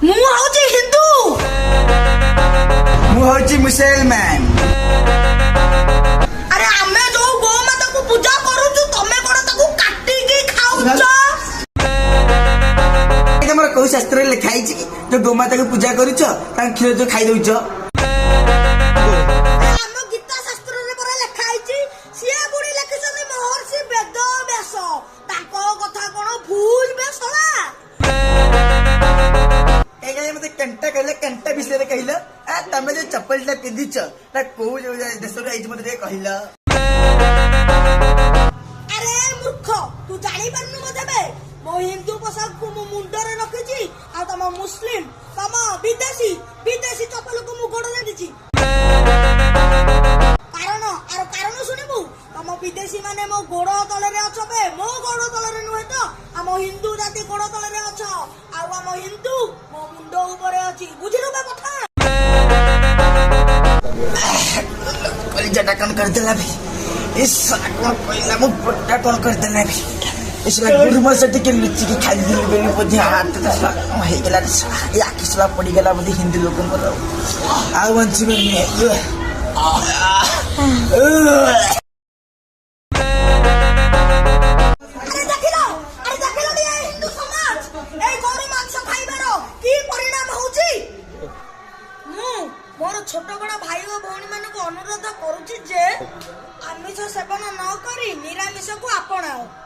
ମୁଁ ହଉଛି ହିନ୍ଦୁ। ମୁଁ ହଉଛି ମୁସଲମାନ। ଆରେ ଆମେ ଯୋଉ ଗୋମାତାକୁ ପୂଜା କରୁଛୁ ତମେ କଣ ତାକୁ କାଟିକି ଖାଉଛ? ତମର କୋଉ ଶାସ୍ତ୍ରରେ ଲେଖା ହେଇଛି କି ଯୋଉ ଗୋମାତାକୁ ପୂଜା କରୁଛ ତାଙ୍କ କ୍ଷୀର ଯୋଉ ଖାଇ ଦଉଛ? ଆମ ଗୀତା ଶାସ୍ତ୍ରରେ ପରା ଲେଖା ହେଇଛି। ସିଏ ପୁଣି ଲେଖିଛନ୍ତି ମହର୍ଷି ବେଦ ବ୍ୟାସ। ତାଙ୍କ କଥା କଣ ଭୁଲ ବେଶଳା? ମତେ କେନ୍ଟା କହିଲେ କେନ୍ଟା ବିଷୟରେ କହିଲ? ତମେ ଯୋଉ ଚପଲଟା ପିନ୍ଧିଛ ତା କୋଉ ଦେଶରୁ ଆଇଛି ମତେ ଟିକେ କହିଲ? ଆରେ ମୂର୍ଖ, ତୁ ଜାଣିପାରୁନୁ ବୋଧେ ବେ? ମୋ ହିନ୍ଦୁ ପୋଷାକକୁ ମୁଁ ମୁଣ୍ଡରେ ରଖିଛି ଆଉ ତମ ମୁସଲିମ ତମ ବିଦେଶୀ ଚପଲକୁ ମୁଁ ଗୋଡରେ ଦେଇଛି। କାରଣ ଶୁଣିବୁ, ତମ ବିଦେଶୀ ମାନେ ମୋ ଗୋଡ ତଳରେ ଅଛ ବେ, ମୋ ଗୋଡ ତଳରେ ନୁହେଁ ତ। ଆମ ହିନ୍ଦୁ ଜାତି ଗୋଡ ତଳରେ ଅଛ ଆଉ ଆମ ହିନ୍ଦୁ ମୋ ମୁଣ୍ଡ ଉପରେ ଅଛି। ବୁଝିଲୁ ବେ କଥା? କଲିଜାଟା କଣ କରିଦେଲା ଭାଇ? କଣ କହିଲା ମୁଁ ପଟା କଣ କରିଦେଲା ଭାଇ? ଗୁରୁମସ ଟିକେ ଲୁଚିକି ଖାଇଦେଲି ବୋଲି ବୋଧେ ହାତ ହେଇଗଲା। ଆଖି ସବା ପଡିଗଲା ବୋଧେ ହିନ୍ଦୁ ଲୋକଙ୍କର। ଆଉ ବଞ୍ଚିବନି।